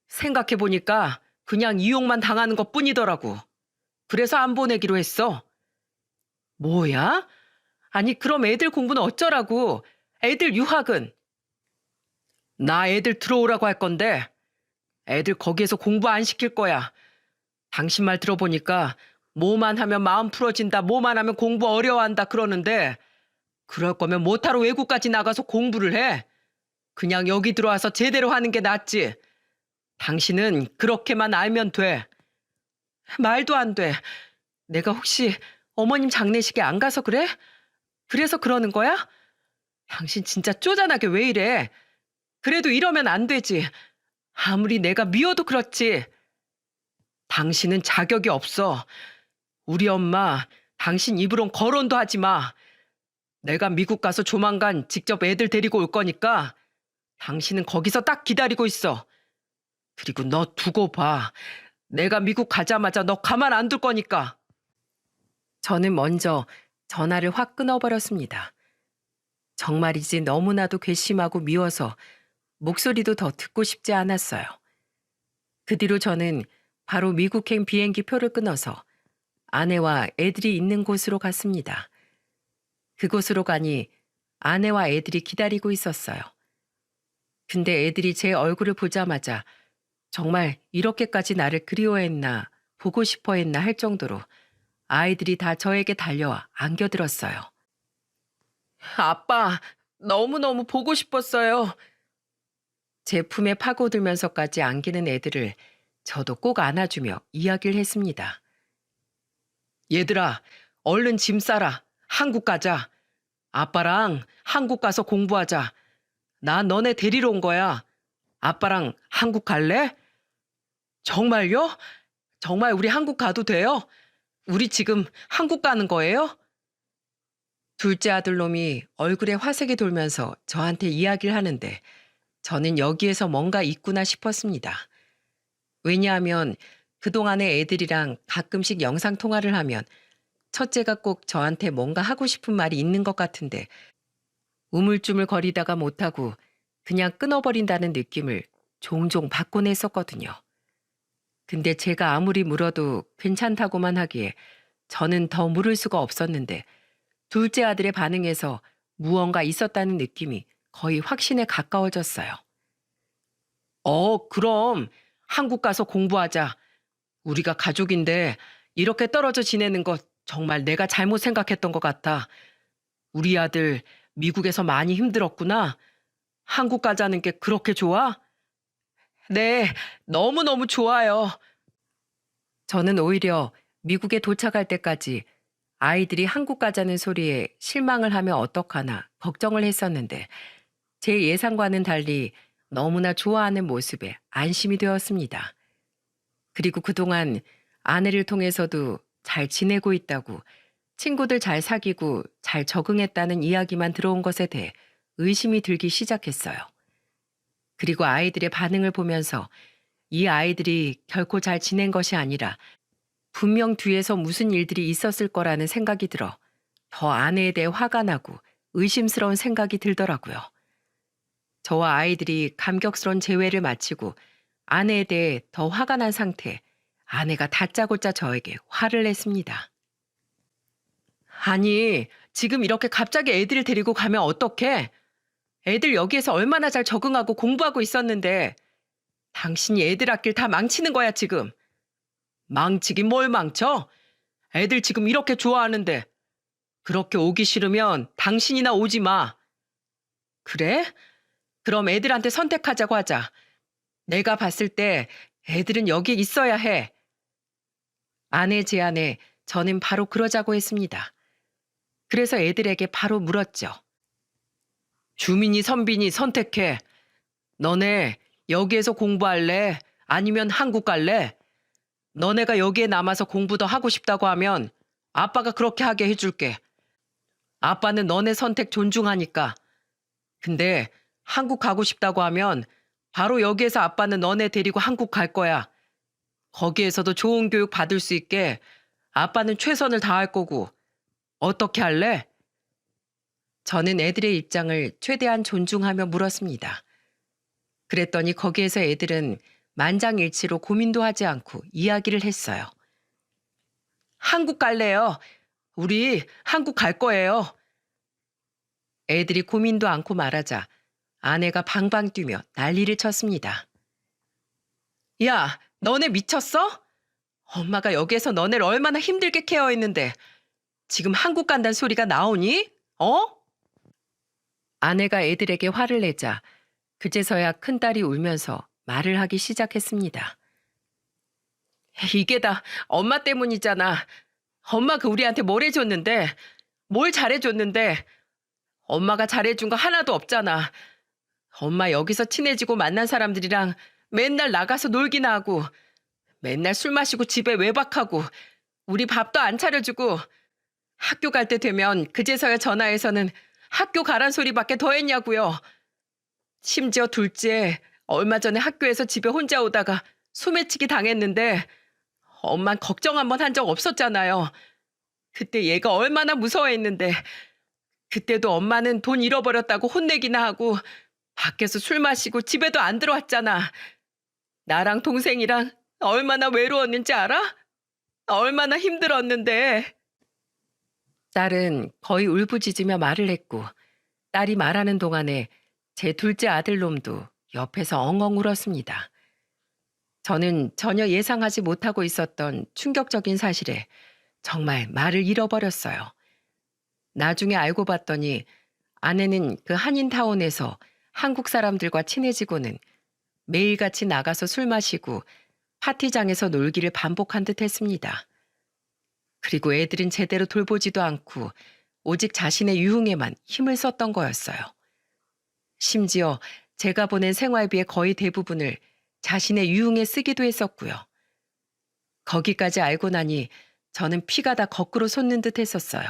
생각해보니까 그냥 이용만 당하는 것뿐이더라고. 그래서 안 보내기로 했어. 뭐야? 아니 그럼 애들 공부는 어쩌라고? 애들 유학은? 나 애들 들어오라고 할 건데 애들 거기에서 공부 안 시킬 거야. 당신 말 들어보니까 뭐만 하면 마음 풀어진다, 뭐만 하면 공부 어려워한다 그러는데 그럴 거면 못하러 외국까지 나가서 공부를 해. 그냥 여기 들어와서 제대로 하는 게 낫지. 당신은 그렇게만 알면 돼. 말도 안 돼. 내가 혹시 어머님 장례식에 안 가서 그래? 그래서 그러는 거야? 당신 진짜 쪼잔하게 왜 이래? 그래도 이러면 안 되지. 아무리 내가 미워도 그렇지. 당신은 자격이 없어. 우리 엄마, 당신 입으론 거론도 하지 마. 내가 미국 가서 조만간 직접 애들 데리고 올 거니까 당신은 거기서 딱 기다리고 있어. 그리고 너 두고 봐. 내가 미국 가자마자 너 가만 안 둘 거니까. 저는 먼저 전화를 확 끊어버렸습니다. 정말이지 너무나도 괘씸하고 미워서 목소리도 더 듣고 싶지 않았어요. 그 뒤로 저는 바로 미국행 비행기 표를 끊어서 아내와 애들이 있는 곳으로 갔습니다. 그곳으로 가니 아내와 애들이 기다리고 있었어요. 근데 애들이 제 얼굴을 보자마자 정말 이렇게까지 나를 그리워했나, 보고 싶어 했나 할 정도로 아이들이 다 저에게 달려와 안겨들었어요. 아빠, 너무너무 보고 싶었어요. 제 품에 파고들면서까지 안기는 애들을 저도 꼭 안아주며 이야기를 했습니다. 얘들아, 얼른 짐 싸라. 한국 가자. 아빠랑 한국 가서 공부하자. 나 너네 데리러 온 거야. 아빠랑 한국 갈래? 정말요? 정말 우리 한국 가도 돼요? 우리 지금 한국 가는 거예요? 둘째 아들놈이 얼굴에 화색이 돌면서 저한테 이야기를 하는데 저는 여기에서 뭔가 있구나 싶었습니다. 왜냐하면 그동안에 애들이랑 가끔씩 영상통화를 하면 첫째가 꼭 저한테 뭔가 하고 싶은 말이 있는 것 같은데 우물쭈물 거리다가 못하고 그냥 끊어버린다는 느낌을 종종 받곤 했었거든요. 근데 제가 아무리 물어도 괜찮다고만 하기에 저는 더 물을 수가 없었는데 둘째 아들의 반응에서 무언가 있었다는 느낌이 거의 확신에 가까워졌어요. 그럼 한국 가서 공부하자. 우리가 가족인데 이렇게 떨어져 지내는 것 정말 내가 잘못 생각했던 것 같아. 우리 아들 미국에서 많이 힘들었구나. 한국 가자는 게 그렇게 좋아? 네, 너무너무 좋아요. 저는 오히려 미국에 도착할 때까지 아이들이 한국 가자는 소리에 실망을 하면 어떡하나 걱정을 했었는데 제 예상과는 달리 너무나 좋아하는 모습에 안심이 되었습니다. 그리고 그동안 아내를 통해서도 잘 지내고 있다고 친구들 잘 사귀고 잘 적응했다는 이야기만 들어온 것에 대해 의심이 들기 시작했어요. 그리고 아이들의 반응을 보면서 이 아이들이 결코 잘 지낸 것이 아니라 분명 뒤에서 무슨 일들이 있었을 거라는 생각이 들어 더 아내에 대해 화가 나고 의심스러운 생각이 들더라고요. 저와 아이들이 감격스러운 재회를 마치고 아내에 대해 더 화가 난 상태에 아내가 다짜고짜 저에게 화를 냈습니다. 아니, 지금 이렇게 갑자기 애들을 데리고 가면 어떡해? 애들 여기에서 얼마나 잘 적응하고 공부하고 있었는데 당신이 애들 학길 다 망치는 거야, 지금. 망치긴 뭘 망쳐? 애들 지금 이렇게 좋아하는데 그렇게 오기 싫으면 당신이나 오지 마. 그래? 그럼 애들한테 선택하자고 하자. 내가 봤을 때 애들은 여기에 있어야 해. 아내 제안에 저는 바로 그러자고 했습니다. 그래서 애들에게 바로 물었죠. 주민이 선빈이 선택해. 너네 여기에서 공부할래? 아니면 한국 갈래? 너네가 여기에 남아서 공부 더 하고 싶다고 하면 아빠가 그렇게 하게 해줄게. 아빠는 너네 선택 존중하니까. 근데 한국 가고 싶다고 하면 바로 여기에서 아빠는 너네 데리고 한국 갈 거야. 거기에서도 좋은 교육 받을 수 있게 아빠는 최선을 다할 거고. 어떻게 할래? 저는 애들의 입장을 최대한 존중하며 물었습니다. 그랬더니 거기에서 애들은 만장일치로 고민도 하지 않고 이야기를 했어요. 한국 갈래요. 우리 한국 갈 거예요. 애들이 고민도 않고 말하자 아내가 방방 뛰며 난리를 쳤습니다. 야, 너네 미쳤어? 엄마가 여기에서 너네를 얼마나 힘들게 케어했는데 지금 한국 간다는 소리가 나오니? 아내가 애들에게 화를 내자 그제서야 큰딸이 울면서 말을 하기 시작했습니다. 이게 다 엄마 때문이잖아. 엄마가 우리한테 뭘 해줬는데, 뭘 잘해줬는데, 엄마가 잘해준 거 하나도 없잖아. 엄마 여기서 친해지고 만난 사람들이랑 맨날 나가서 놀기나 하고, 맨날 술 마시고 집에 외박하고, 우리 밥도 안 차려주고, 학교 갈 때 되면 그제서야 전화해서는 학교 가란 소리밖에 더 했냐고요. 심지어 둘째, 얼마 전에 학교에서 집에 혼자 오다가 소매치기 당했는데 엄만 걱정 한번 한 적 없었잖아요. 그때 얘가 얼마나 무서워했는데 그때도 엄마는 돈 잃어버렸다고 혼내기나 하고 밖에서 술 마시고 집에도 안 들어왔잖아. 나랑 동생이랑 얼마나 외로웠는지 알아? 얼마나 힘들었는데. 딸은 거의 울부짖으며 말을 했고 딸이 말하는 동안에 제 둘째 아들놈도 옆에서 엉엉 울었습니다. 저는 전혀 예상하지 못하고 있었던 충격적인 사실에 정말 말을 잃어버렸어요. 나중에 알고 봤더니 아내는 그 한인타운에서 한국 사람들과 친해지고는 매일같이 나가서 술 마시고 파티장에서 놀기를 반복한 듯 했습니다. 그리고 애들은 제대로 돌보지도 않고 오직 자신의 유흥에만 힘을 썼던 거였어요. 심지어 제가 보낸 생활비의 거의 대부분을 자신의 유흥에 쓰기도 했었고요. 거기까지 알고 나니 저는 피가 다 거꾸로 솟는 듯 했었어요.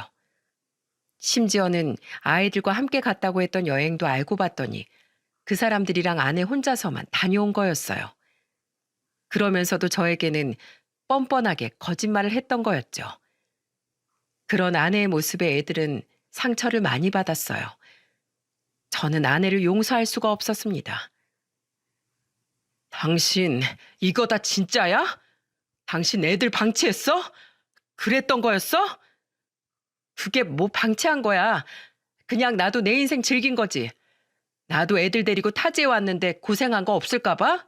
심지어는 아이들과 함께 갔다고 했던 여행도 알고 봤더니 그 사람들이랑 아내 혼자서만 다녀온 거였어요. 그러면서도 저에게는 뻔뻔하게 거짓말을 했던 거였죠. 그런 아내의 모습에 애들은 상처를 많이 받았어요. 저는 아내를 용서할 수가 없었습니다. 당신, 이거 다 진짜야? 당신 애들 방치했어? 그랬던 거였어? 그게 뭐 방치한 거야. 그냥 나도 내 인생 즐긴 거지. 나도 애들 데리고 타지에 왔는데 고생한 거 없을까 봐?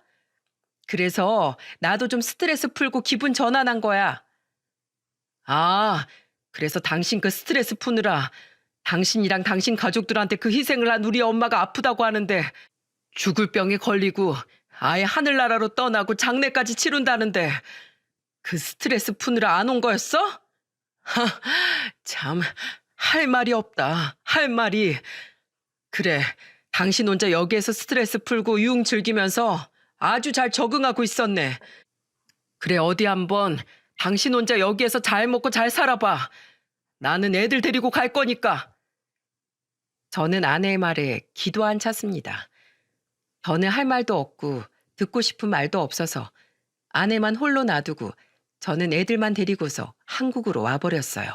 그래서 나도 좀 스트레스 풀고 기분 전환한 거야. 아, 그래서 당신 그 스트레스 푸느라 당신이랑 당신 가족들한테 그 희생을 한 우리 엄마가 아프다고 하는데 죽을 병에 걸리고 아예 하늘나라로 떠나고 장례까지 치룬다는데 그 스트레스 푸느라 안 온 거였어? 하, 참, 할 말이 없다. 할 말이. 그래, 당신 혼자 여기에서 스트레스 풀고 유흥 즐기면서 아주 잘 적응하고 있었네. 그래, 어디 한번 당신 혼자 여기에서 잘 먹고 잘 살아봐. 나는 애들 데리고 갈 거니까. 저는 아내의 말에 기도 안 찼습니다. 저는 할 말도 없고 듣고 싶은 말도 없어서 아내만 홀로 놔두고 저는 애들만 데리고서 한국으로 와버렸어요.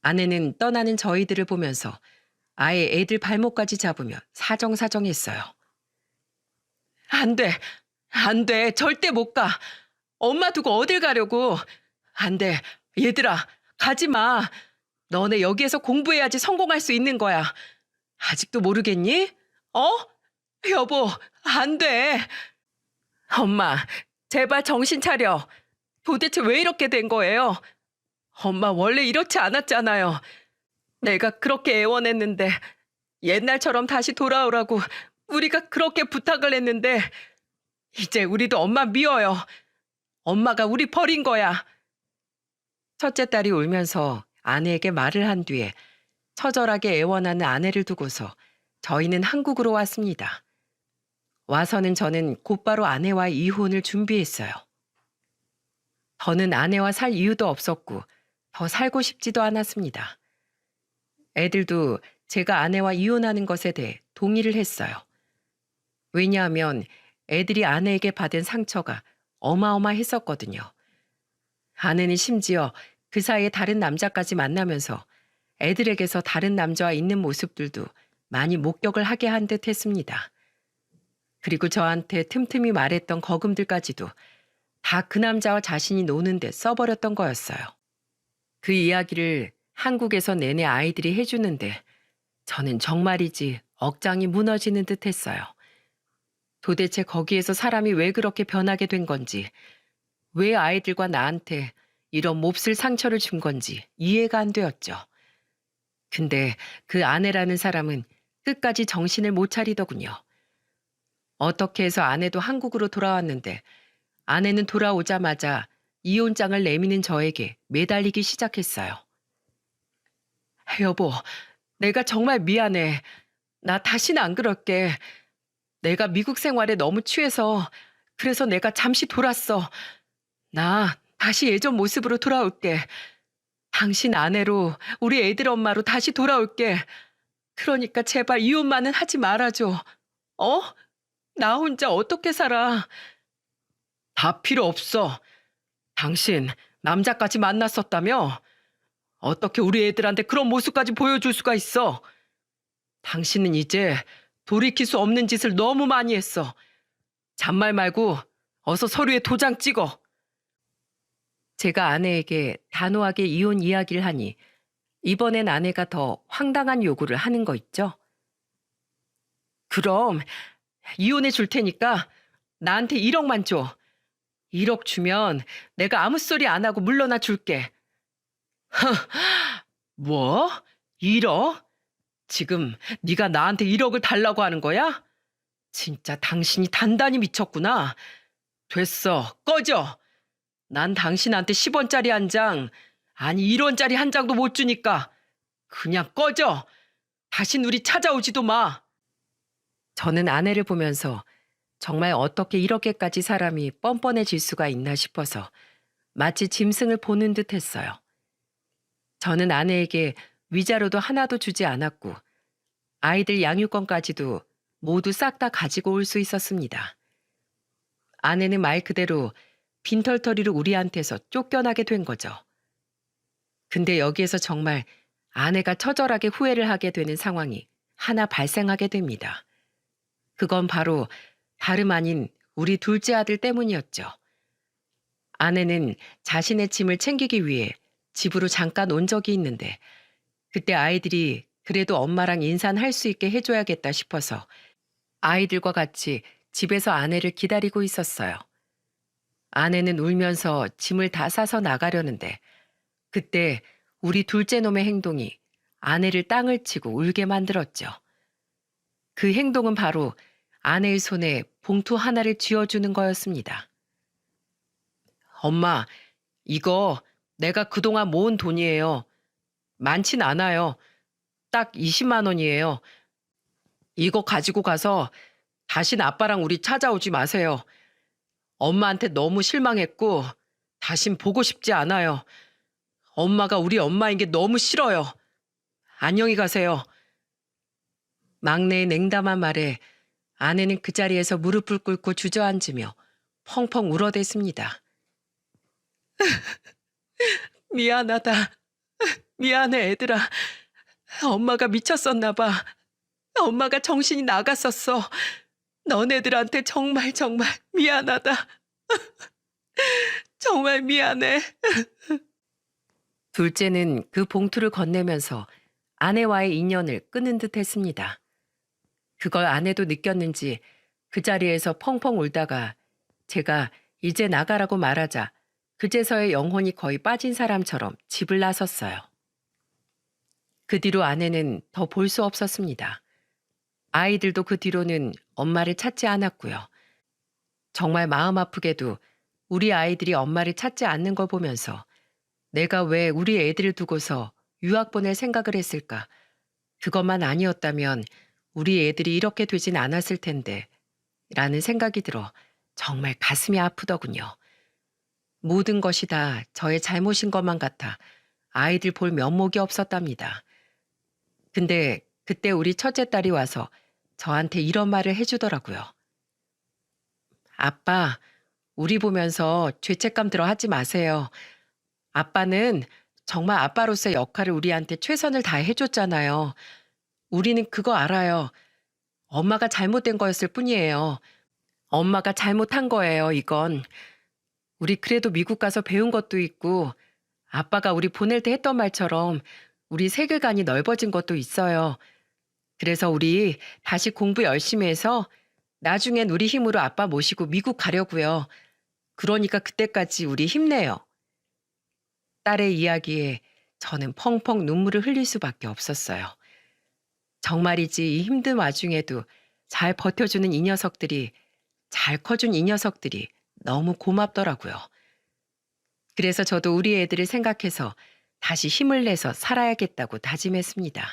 아내는 떠나는 저희들을 보면서 아예 애들 발목까지 잡으며 사정사정했어요. 안 돼, 안 돼, 절대 못 가. 엄마 두고 어딜 가려고. 안 돼, 얘들아, 가지 마. 너네 여기에서 공부해야지 성공할 수 있는 거야. 아직도 모르겠니? 여보, 안 돼. 엄마, 제발 정신 차려. 도대체 왜 이렇게 된 거예요? 엄마 원래 이렇지 않았잖아요. 내가 그렇게 애원했는데 옛날처럼 다시 돌아오라고 우리가 그렇게 부탁을 했는데 이제 우리도 엄마 미워요. 엄마가 우리 버린 거야. 첫째 딸이 울면서 아내에게 말을 한 뒤에 처절하게 애원하는 아내를 두고서 저희는 한국으로 왔습니다. 와서는 저는 곧바로 아내와 이혼을 준비했어요. 저는 아내와 살 이유도 없었고 더 살고 싶지도 않았습니다. 애들도 제가 아내와 이혼하는 것에 대해 동의를 했어요. 왜냐하면 애들이 아내에게 받은 상처가 어마어마했었거든요. 아내는 심지어 그 사이에 다른 남자까지 만나면서 애들에게서 다른 남자와 있는 모습들도 많이 목격을 하게 한 듯 했습니다. 그리고 저한테 틈틈이 말했던 거금들까지도 다 그 남자와 자신이 노는데 써버렸던 거였어요. 그 이야기를 한국에서 내내 아이들이 해주는데 저는 정말이지 억장이 무너지는 듯 했어요. 도대체 거기에서 사람이 왜 그렇게 변하게 된 건지, 왜 아이들과 나한테 이런 몹쓸 상처를 준 건지 이해가 안 되었죠. 근데 그 아내라는 사람은 끝까지 정신을 못 차리더군요. 어떻게 해서 아내도 한국으로 돌아왔는데 아내는 돌아오자마자 이혼장을 내미는 저에게 매달리기 시작했어요. 여보, 내가 정말 미안해. 나 다시는 안 그럴게. 내가 미국 생활에 너무 취해서 그래서 내가 잠시 돌았어. 나 다시 예전 모습으로 돌아올게. 당신 아내로 우리 애들 엄마로 다시 돌아올게. 그러니까 제발 이혼만은 하지 말아줘. 나 혼자 어떻게 살아? 다 필요 없어. 당신 남자까지 만났었다며? 어떻게 우리 애들한테 그런 모습까지 보여줄 수가 있어? 당신은 이제 돌이킬 수 없는 짓을 너무 많이 했어. 잔말 말고 어서 서류에 도장 찍어. 제가 아내에게 단호하게 이혼 이야기를 하니 이번엔 아내가 더 황당한 요구를 하는 거 있죠? 그럼 이혼해 줄 테니까 나한테 1억만 줘. 1억 주면 내가 아무 소리 안 하고 물러나 줄게. 뭐? 1억? 지금 네가 나한테 1억을 달라고 하는 거야? 진짜 당신이 단단히 미쳤구나. 됐어, 꺼져. 난 당신한테 10원짜리 한 장, 아니 1원짜리 한 장도 못 주니까 그냥 꺼져. 다신 우리 찾아오지도 마. 저는 아내를 보면서 정말 어떻게 이렇게까지 사람이 뻔뻔해질 수가 있나 싶어서 마치 짐승을 보는 듯 했어요. 저는 아내에게 위자료도 하나도 주지 않았고 아이들 양육권까지도 모두 싹 다 가지고 올 수 있었습니다. 아내는 말 그대로 빈털터리로 우리한테서 쫓겨나게 된 거죠. 근데 여기에서 정말 아내가 처절하게 후회를 하게 되는 상황이 하나 발생하게 됩니다. 그건 바로 다름 아닌 우리 둘째 아들 때문이었죠. 아내는 자신의 짐을 챙기기 위해 집으로 잠깐 온 적이 있는데 그때 아이들이 그래도 엄마랑 인사는 할 수 있게 해줘야겠다 싶어서 아이들과 같이 집에서 아내를 기다리고 있었어요. 아내는 울면서 짐을 다 싸서 나가려는데 그때 우리 둘째 놈의 행동이 아내를 땅을 치고 울게 만들었죠. 그 행동은 바로 아내의 손에 봉투 하나를 쥐어주는 거였습니다. 엄마, 이거 내가 그동안 모은 돈이에요. 많진 않아요. 딱 20만 원이에요. 이거 가지고 가서 다신 아빠랑 우리 찾아오지 마세요. 엄마한테 너무 실망했고 다신 보고 싶지 않아요. 엄마가 우리 엄마인 게 너무 싫어요. 안녕히 가세요. 막내의 냉담한 말에 아내는 그 자리에서 무릎을 꿇고 주저앉으며 펑펑 울어댔습니다. 미안하다. 미안해, 애들아. 엄마가 미쳤었나 봐. 엄마가 정신이 나갔었어. 너네들한테 정말 미안하다. 정말 미안해. 둘째는 그 봉투를 건네면서 아내와의 인연을 끊은 듯 했습니다. 그걸 아내도 느꼈는지 그 자리에서 펑펑 울다가 제가 이제 나가라고 말하자 그제서야 영혼이 거의 빠진 사람처럼 집을 나섰어요. 그 뒤로 아내는 더 볼 수 없었습니다. 아이들도 그 뒤로는 엄마를 찾지 않았고요. 정말 마음 아프게도 우리 아이들이 엄마를 찾지 않는 걸 보면서 내가 왜 우리 애들을 두고서 유학 보낼 생각을 했을까? 그것만 아니었다면 우리 애들이 이렇게 되진 않았을 텐데 라는 생각이 들어 정말 가슴이 아프더군요. 모든 것이 다 저의 잘못인 것만 같아 아이들 볼 면목이 없었답니다. 근데 그때 우리 첫째 딸이 와서 저한테 이런 말을 해주더라고요. 아빠, 우리 보면서 죄책감 들어 하지 마세요. 아빠는 정말 아빠로서의 역할을 우리한테 최선을 다해 해줬잖아요. 우리는 그거 알아요. 엄마가 잘못된 거였을 뿐이에요. 엄마가 잘못한 거예요, 이건. 우리 그래도 미국 가서 배운 것도 있고 아빠가 우리 보낼 때 했던 말처럼 우리 세계관이 넓어진 것도 있어요. 그래서 우리 다시 공부 열심히 해서 나중엔 우리 힘으로 아빠 모시고 미국 가려고요. 그러니까 그때까지 우리 힘내요. 딸의 이야기에 저는 펑펑 눈물을 흘릴 수밖에 없었어요. 정말이지 이 힘든 와중에도 잘 버텨주는 이 녀석들이, 잘 커준 이 녀석들이 너무 고맙더라고요. 그래서 저도 우리 애들을 생각해서 다시 힘을 내서 살아야겠다고 다짐했습니다.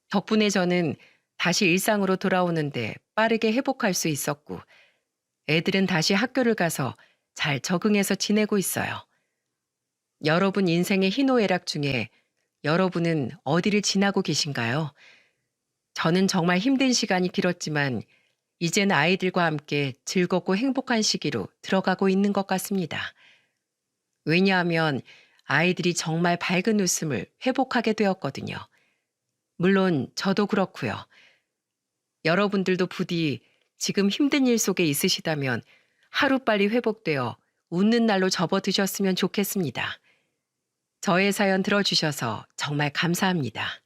덕분에 저는 다시 일상으로 돌아오는데 빠르게 회복할 수 있었고 애들은 다시 학교를 가서 잘 적응해서 지내고 있어요. 여러분 인생의 희노애락 중에 여러분은 어디를 지나고 계신가요? 저는 정말 힘든 시간이 길었지만 이제는 아이들과 함께 즐겁고 행복한 시기로 들어가고 있는 것 같습니다. 왜냐하면 아이들이 정말 밝은 웃음을 회복하게 되었거든요. 물론 저도 그렇고요. 여러분들도 부디 지금 힘든 일 속에 있으시다면 하루빨리 회복되어 웃는 날로 접어드셨으면 좋겠습니다. 저의 사연 들어주셔서 정말 감사합니다.